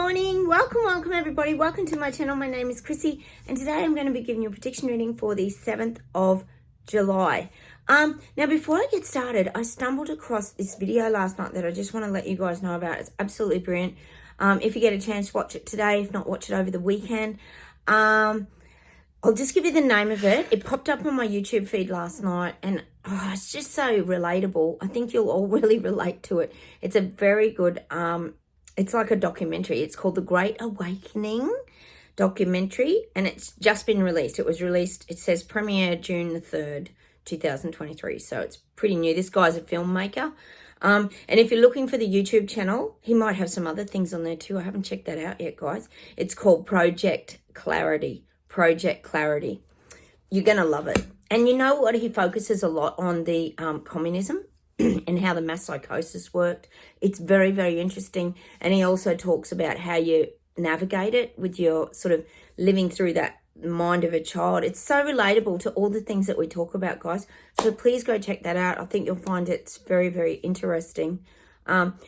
morning. Welcome everybody. Welcome to my channel. My name is Chrissy and today I'm going to be giving you a prediction reading for the 7th of July. Now before I get started, I stumbled across this video last night that I just want to let you guys know about. It's absolutely brilliant. If you get a chance, watch it today. If not, watch it over the weekend. I'll just give you the name of it. It popped up on my YouTube feed last night and it's just so relatable. I think you'll all really relate to it. It's a very good it's like a documentary. It's called The Great Awakening documentary, and it's just been released. It was released, it says premiere June the 3rd, 2023. So it's pretty new. This guy's a filmmaker. And if you're looking for the YouTube channel, he might have some other things on there too. I haven't checked that out yet, guys. It's called Project Clarity. Project Clarity. You're going to love it. And you know what? He focuses a lot on the communism and how the mass psychosis worked. It's very, very interesting. And he also talks about how you navigate it with your sort of living through that mind of a child. It's so relatable to all the things that we talk about, guys. So please go check that out. I think you'll find it's very, very interesting.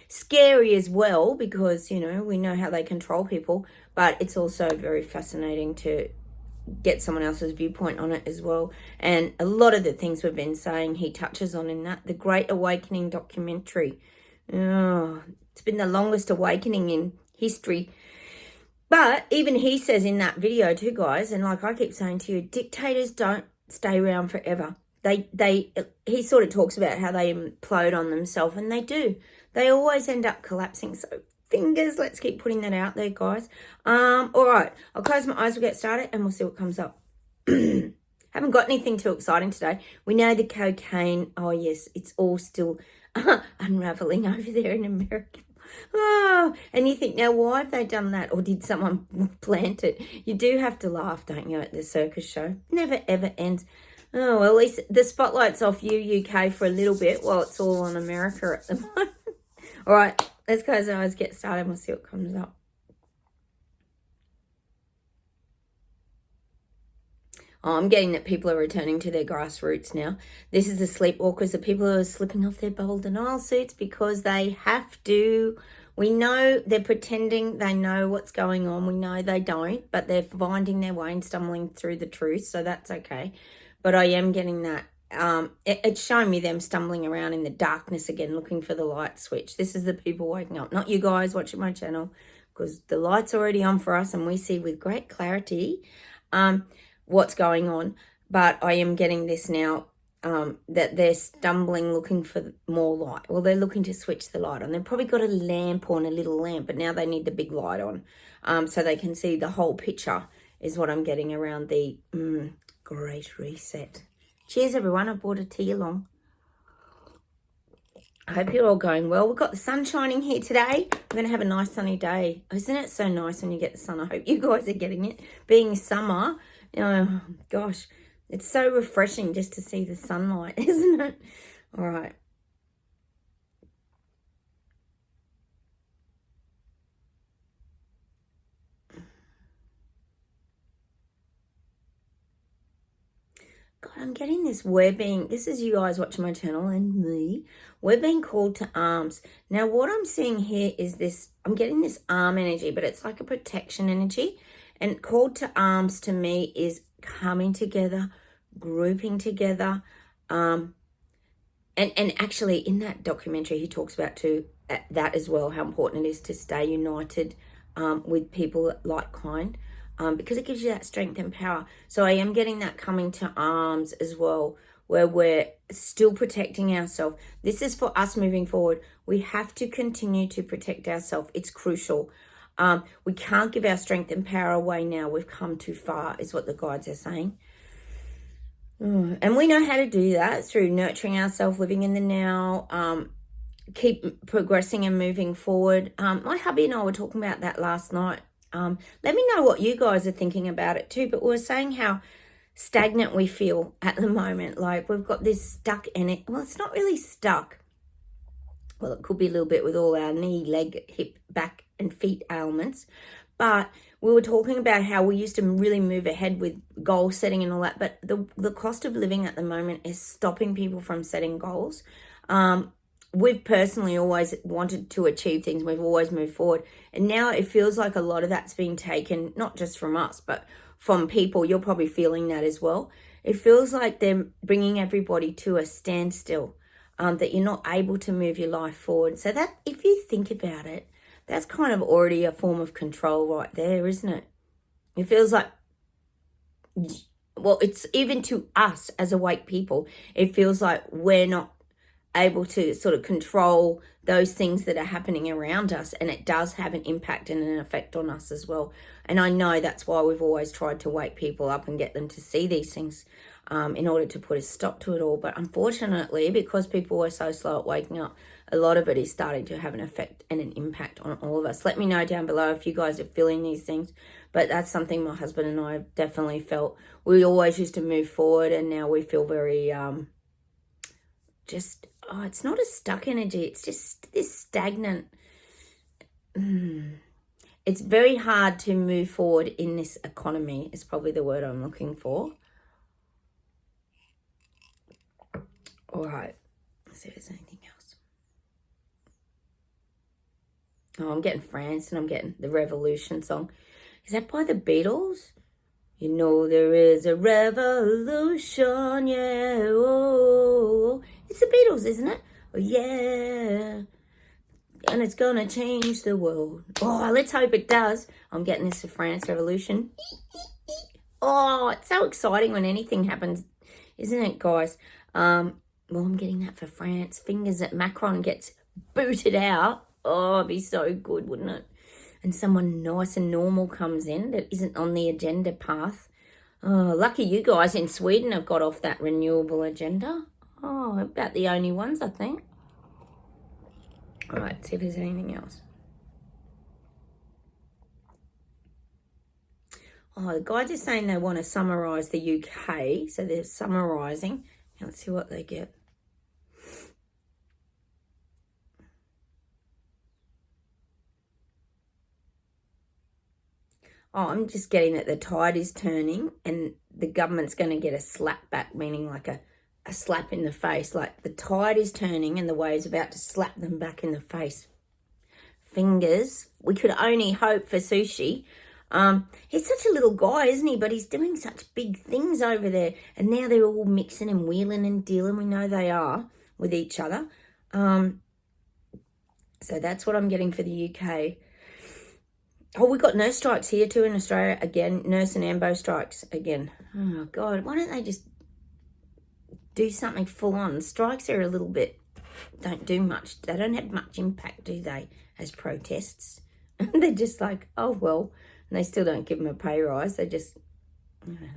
Scary as well because, you know, we know how they control people. But it's also very fascinating to get someone else's viewpoint on it as well. And a lot of the things we've been saying he touches on in that. The Great Awakening documentary. Oh, it's been the longest awakening in history. But even he says in that video too, guys, and like I keep saying to you, dictators don't stay around forever. He sort of talks about how they implode on themselves, and they do. They always end up collapsing. So fingers, let's keep putting that out there, guys. All right, I'll close my eyes, we'll get started, and we'll see what comes up. Haven't got anything too exciting today. We know the cocaine, oh yes, it's all still unraveling over there in America. Oh, and you think, now why have they done that? Or did someone plant it? You do have to laugh, don't you, at the circus show? Never, ever ends. Oh, well, at least the spotlight's off you, UK, for a little bit while it's all on America at the moment. All right, let's close our eyes, get started, and we'll see what comes up. Oh, I'm getting that people are returning to their grassroots now. This is the sleepwalkers, the people who are slipping off their bold denial suits because they have to. We know they're pretending they know what's going on. We know they don't, but they're finding their way and stumbling through the truth, so that's okay. But I am getting that. It's showing me them stumbling around in the darkness again, looking for the light switch. This is the people waking up, not you guys watching my channel, because the light's already on for us and we see with great clarity what's going on. But I am getting this now, that they're stumbling, looking for more light. Well, they're looking to switch the light on. They've probably got a lamp on, a little lamp, but now they need the big light on so they can see the whole picture is what I'm getting around the Great Reset. Cheers, everyone. I brought a tea along. I hope you're all going well. We've got the sun shining here today. We're going to have a nice sunny day. Isn't it so nice when you get the sun? I hope you guys are getting it. Being summer, oh, gosh, it's so refreshing just to see the sunlight, isn't it? All right. God, I'm getting this. This is you guys watching my channel and me. We're being called to arms. Now, what I'm seeing here is this. I'm getting this arm energy, but it's like a protection energy. And called to arms to me is coming together, grouping together. And actually in that documentary, he talks about too, that as well, how important it is to stay united with people like kind. Because it gives you that strength and power. So I am getting that coming to arms as well, where we're still protecting ourselves. This is for us moving forward. We have to continue to protect ourselves. It's crucial. We can't give our strength and power away now. We've come too far, is what the guides are saying. And we know how to do that through nurturing ourselves, living in the now, keep progressing and moving forward. My hubby and I were talking about that last night. Let me know what you guys are thinking about it too. But we're saying how stagnant we feel at the moment. Like we've got this stuck in it. Well, it's not really stuck. Well, it could be a little bit with all our knee, leg, hip, back and feet ailments. But we were talking about how we used to really move ahead with goal setting and all that. But the cost of living at the moment is stopping people from setting goals. we've personally always wanted to achieve things. We've always moved forward. And now it feels like a lot of that's being taken, not just from us, but from people. You're probably feeling that as well. It feels like they're bringing everybody to a standstill, that you're not able to move your life forward. So that, if you think about it, that's kind of already a form of control right there, isn't it? It feels like, well, it's even to us as awake people, it feels like we're not able to sort of control those things that are happening around us, and it does have an impact and an effect on us as well. And I know that's why we've always tried to wake people up and get them to see these things, in order to put a stop to it all. But unfortunately, because people were so slow at waking up, a lot of it is starting to have an effect and an impact on all of us. Let me know down below if you guys are feeling these things. But that's something my husband and I have definitely felt. We always used to move forward, and now we feel very it's not a stuck energy. It's just this stagnant. It's very hard to move forward in this economy, is probably the word I'm looking for. All right. Let's see if there's anything else. Oh, I'm getting France, and I'm getting the Revolution song. Is that by the Beatles? You know there is a revolution, yeah. Oh, it's the Beatles, isn't it? Oh, yeah. And it's going to change the world. Oh, let's hope it does. I'm getting this for France Revolution. Oh, it's so exciting when anything happens, isn't it, guys? Well, I'm getting that for France. Fingers that Macron gets booted out. Oh, it'd be so good, wouldn't it? And someone nice and normal comes in that isn't on the agenda path. Oh, lucky you guys in Sweden have got off that renewable agenda. Oh, about the only ones, I think. All right, let's see if there's anything else. Oh, the guys are saying they want to summarise the UK, so they're summarising. Let's see what they get. Oh, I'm just getting that the tide is turning and the government's going to get a slap back, meaning like a slap in the face. Like the tide is turning and the wave's about to slap them back in the face. Fingers. We could only hope for Sushi. He's such a little guy, isn't he? But he's doing such big things over there. And now they're all mixing and wheeling and dealing. We know they are with each other. So that's what I'm getting for the UK. Oh, we got nurse strikes here too in Australia. Again, nurse and ambo strikes again. Oh, God. Why don't they just do something full on? Strikes are a little bit, don't do much. They don't have much impact, do they, as protests? They're just like, oh, well. And they still don't give them a pay rise. They just, I don't know.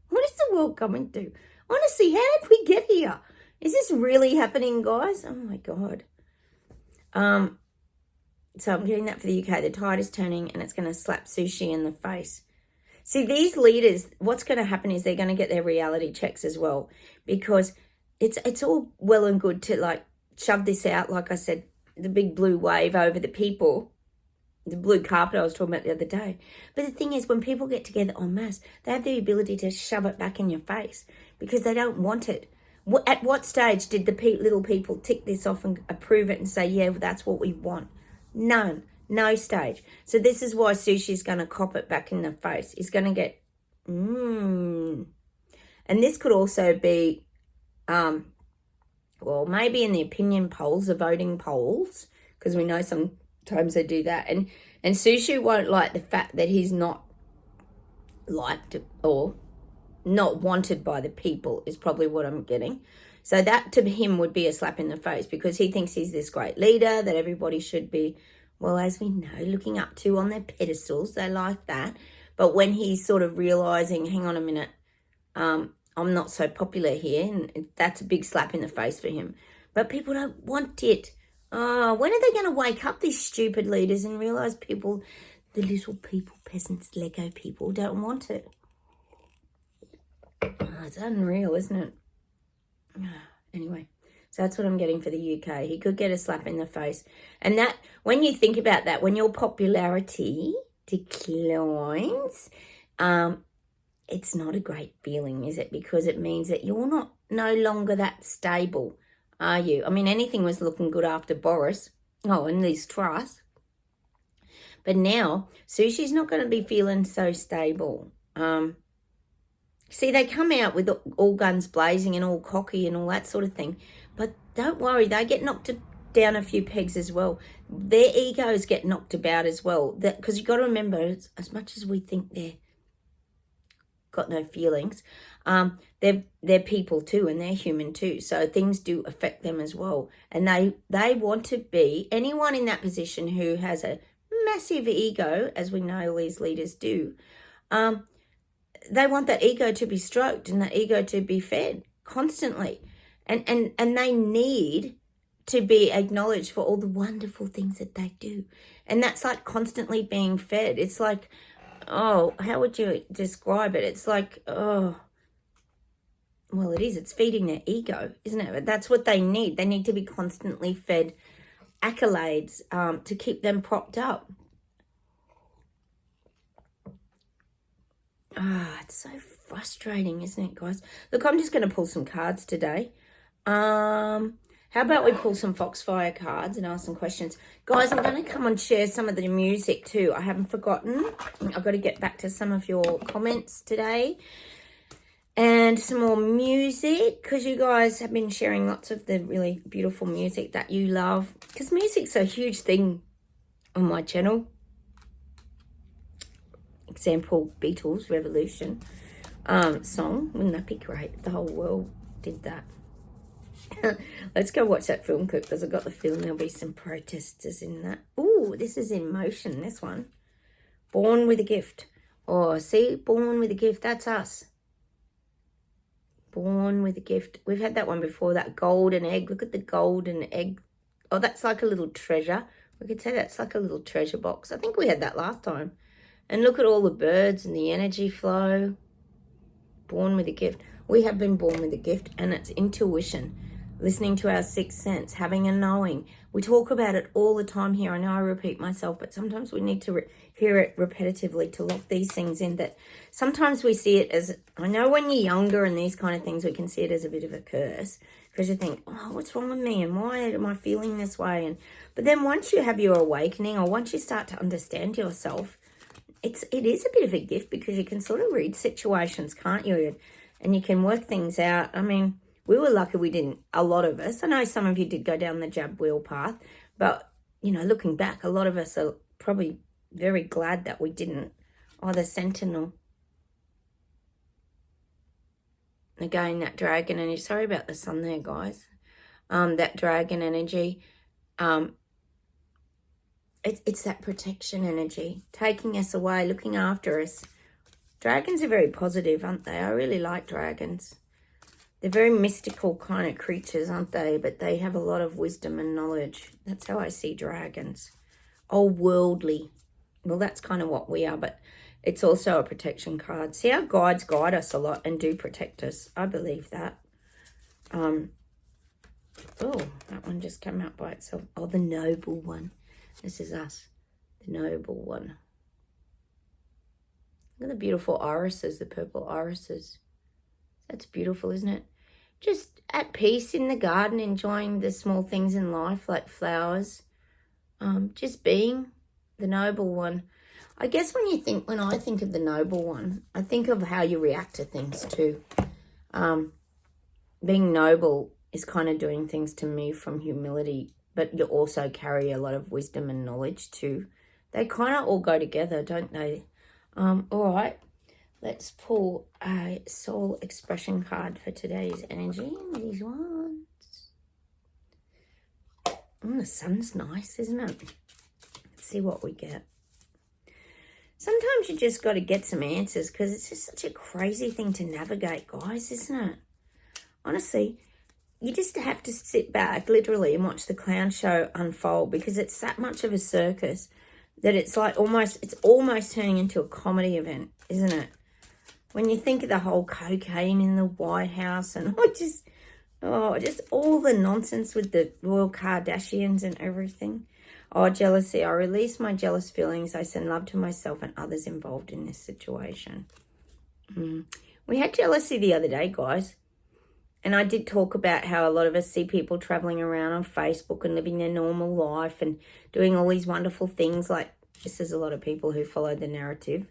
What is the world coming to? Honestly, how did we get here? Is this really happening, guys? Oh, my God. So I'm getting that for the UK. The tide is turning and it's going to slap Sushi in the face. See, these leaders, what's going to happen is they're going to get their reality checks as well, because it's all well and good to like shove this out, like I said, the big blue wave over the people, the blue carpet I was talking about the other day. But the thing is, when people get together en masse, they have the ability to shove it back in your face because they don't want it. At what stage did the little people tick this off and approve it and say, yeah, well, that's what we want? None. No stage. So this is why Sushi's going to cop it back in the face. He's going to get, And this could also be, well, maybe in the opinion polls, the voting polls, because we know sometimes they do that. And Sushi won't like the fact that he's not liked or not wanted by the people is probably what I'm getting. So that to him would be a slap in the face because he thinks he's this great leader that everybody should be, well, as we know, looking up to on their pedestals. They like that. But when he's sort of realising, hang on a minute, I'm not so popular here, and that's a big slap in the face for him. But people don't want it. Oh, when are they going to wake up, these stupid leaders, and realise people, the little people, peasants, Lego people, don't want it? Oh, it's unreal, isn't it? Anyway, so that's what I'm getting for the UK. He could get a slap in the face. And that, when you think about that, when your popularity declines, it's not a great feeling, is it? Because it means that you're no longer that stable. are you? I mean, anything was looking good after Boris. Oh, and Liz Truss. But now, Sushi's not going to be feeling so stable. See, they come out with all guns blazing and all cocky and all that sort of thing. But don't worry, they get knocked down a few pegs as well. Their egos get knocked about as well. Because you've got to remember, as much as we think they're got no feelings, they're people too, and they're human too. So things do affect them as well. And they want to be, anyone in that position who has a massive ego, as we know these leaders do, they want that ego to be stroked and that ego to be fed constantly. And they need to be acknowledged for all the wonderful things that they do. And that's like constantly being fed. It's like, oh, how would you describe it? It's like, oh, well, it is. It's feeding their ego, isn't it? But that's what they need. They need to be constantly fed accolades to keep them propped up. It's so frustrating, isn't it, guys? Look, I'm just going to pull some cards today. How about we pull some Foxfire cards and ask some questions? Guys, I'm going to come and share some of the music too. I haven't forgotten. I've got to get back to some of your comments today. And some more music, because you guys have been sharing lots of the really beautiful music that you love. Because music's a huge thing on my channel. Example, Beatles, Revolution song. Wouldn't that be great if the whole world did that? Let's go watch that film clip, because I've got the feeling there'll be some protesters in that. Ooh, this is in motion, this one. Born with a gift. Oh, see? Born with a gift. That's us. Born with a gift. We've had that one before, that golden egg. Look at the golden egg. Oh, that's like a little treasure. We could say that's like a little treasure box. I think we had that last time. And look at all the birds and the energy flow. Born with a gift. We have been born with a gift, and it's intuition. Listening to our sixth sense, having a knowing. We talk about it all the time here. I know I repeat myself, but sometimes we need to hear it repetitively to lock these things in. That sometimes we see it as, I know when you're younger and these kind of things, we can see it as a bit of a curse, because you think, oh, what's wrong with me, and why am I feeling this way? But then once you have your awakening, or once you start to understand yourself, it is a bit of a gift, because you can sort of read situations, can't you? And you can work things out. I mean, we were lucky we didn't, a lot of us. I know some of you did go down the jab wheel path, but, you know, looking back, a lot of us are probably very glad that we didn't. Oh, the Sentinel. Again, that dragon energy. Sorry about the sun there, guys. That dragon energy. It's that protection energy, taking us away, looking after us. Dragons are very positive, aren't they? I really like dragons. They're very mystical kind of creatures, aren't they? But they have a lot of wisdom and knowledge. That's how I see dragons. Oh, worldly. Well, that's kind of what we are, but it's also a protection card. See, our guides guide us a lot and do protect us. I believe that. Oh, that one just came out by itself. Oh, the noble one. This is us, the noble one. Look at the beautiful irises, the purple irises. That's beautiful, isn't it? Just at peace in the garden, enjoying the small things in life, like flowers. Just being the noble one. I guess when I think of the noble one, I think of how you react to things too. Being noble is kind of doing things to me from humility, but you also carry a lot of wisdom and knowledge too. They kind of all go together, don't they? All right, let's pull a soul expression card for today's energy. These ones. The sun's nice, isn't it? Let's see what we get. Sometimes you just got to get some answers, because it's just such a crazy thing to navigate, guys, isn't it? Honestly, you just have to sit back, literally, and watch the clown show unfold, because it's that much of a circus that it's like it's almost turning into a comedy event, isn't it? When you think of the whole cocaine in the White House and just all the nonsense with the Royal Kardashians and everything. Oh, jealousy. I release my jealous feelings. I send love to myself and others involved in this situation. We had jealousy the other day, guys. And I did talk about how a lot of us see people traveling around on Facebook and living their normal life and doing all these wonderful things. Like, this is a lot of people who follow the narrative.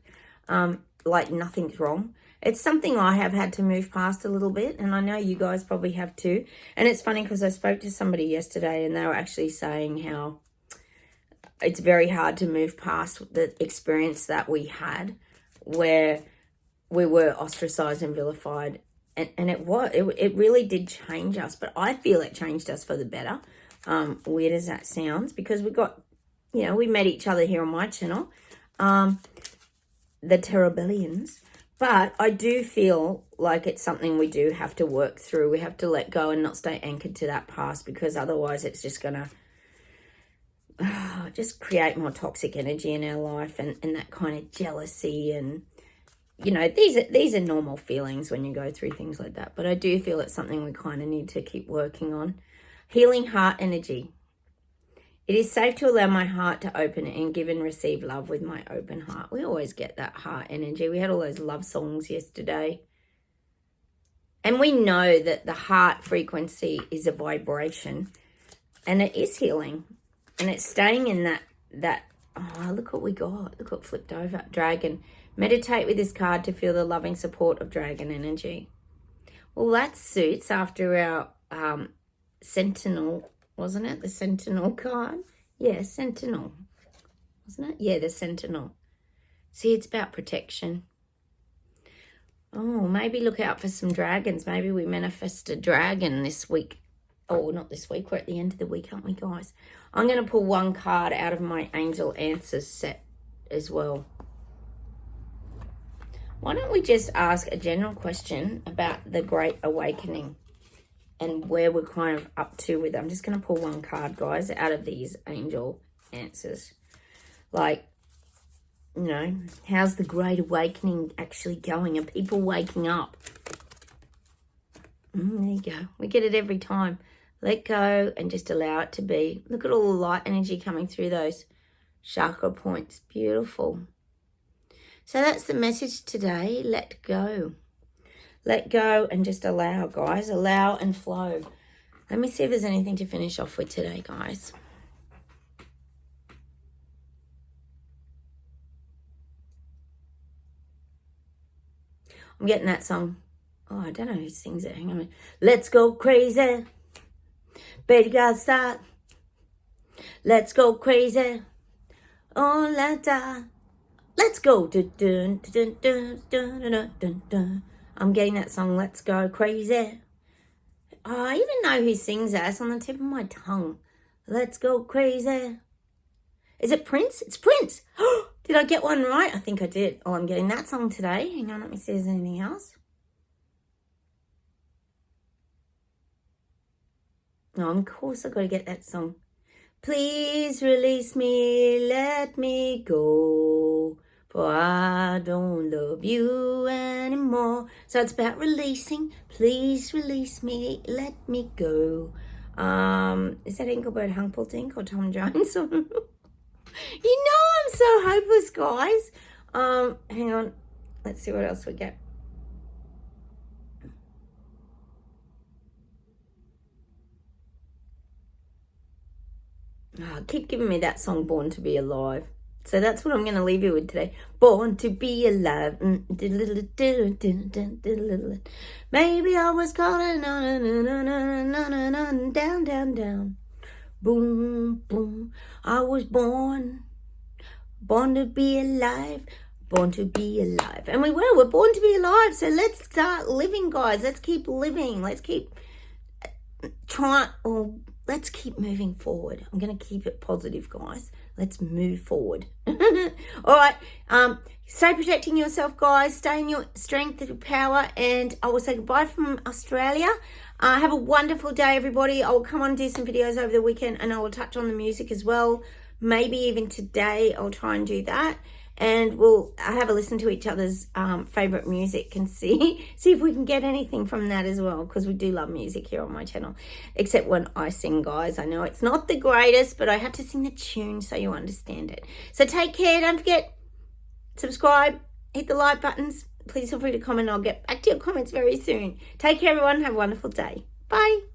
Like nothing's wrong. It's something I have had to move past a little bit, and I know you guys probably have too. And it's funny because I spoke to somebody yesterday and they were actually saying how it's very hard to move past the experience that we had where we were ostracized and vilified. And it really did change us, but I feel it changed us for the better. Weird as that sounds, because we got, we met each other here on my channel, the Terrabellians. But I do feel like it's something we do have to work through. We have to let go and not stay anchored to that past, because otherwise it's just going to just create more toxic energy in our life and that kind of jealousy. And, these are normal feelings when you go through things like that. But I do feel it's something we kind of need to keep working on. Healing heart energy. It is safe to allow my heart to open and give and receive love with my open heart. We always get that heart energy. We had all those love songs yesterday. And we know that the heart frequency is a vibration, and it is healing. And it's staying in that look what we got. Look what flipped over. Dragon. Meditate with this card to feel the loving support of dragon energy. Well, that suits after our Sentinel, wasn't it? The Sentinel card? Yeah, Sentinel. Wasn't it? Yeah, the Sentinel. See, it's about protection. Oh, maybe look out for some dragons. Maybe we manifest a dragon this week. Oh, not this week. We're at the end of the week, aren't we, guys? I'm going to pull one card out of my Angel Answers set as well. Why don't we just ask a general question about the Great Awakening and where we're kind of up to with it. I'm just going to pull one card, guys, out of these Angel Answers. Like, how's the Great Awakening actually going? Are people waking up? There you go. We get it every time. Let go and just allow it to be. Look at all the light energy coming through those chakra points. Beautiful. So that's the message today. Let go. Let go and just allow, guys. Allow and flow. Let me see if there's anything to finish off with today, guys. I'm getting that song. Oh, I don't know who sings it. Hang on. Let's go crazy. Baby, gotta stop. Let's go crazy. Oh, let's go. Dun, dun, dun, dun, dun, dun, dun, dun. I'm getting that song, Let's Go Crazy. Oh, I even know who sings that. It's on the tip of my tongue. Let's go crazy. Is it Prince? It's Prince. Did I get one right? I think I did. Oh, I'm getting that song today. Hang on, let me see if there's anything else. No, of course I've got to get that song. Please release me, let me go, for I don't love you anymore. So it's about releasing. Please release me, let me go. Is that Engelbert Humperdinck or Tom Jones? I'm so hopeless, guys. Hang on. Let's see what else we get. Oh, keep giving me that song, Born to Be Alive. So that's what I'm going to leave you with today. Born to be alive. Maybe I was calling on down, down, down. Boom, boom. I was born to be alive. Born to be alive. And we're born to be alive. So let's start living, guys. Let's keep living. Let's keep let's keep moving forward. I'm going to keep it positive, guys. Let's move forward. All right. Stay protecting yourself, guys. Stay in your strength and power. And I will say goodbye from Australia. Have a wonderful day, everybody. I will come on and do some videos over the weekend, and I will touch on the music as well. Maybe even today I'll try and do that. And we'll have a listen to each other's favourite music and see if we can get anything from that as well, because we do love music here on my channel. Except when I sing, guys. I know it's not the greatest, but I have to sing the tune so you understand it. So take care. Don't forget, subscribe, hit the like buttons, please feel free to comment. I'll get back to your comments very soon. Take care, everyone. Have a wonderful day. Bye.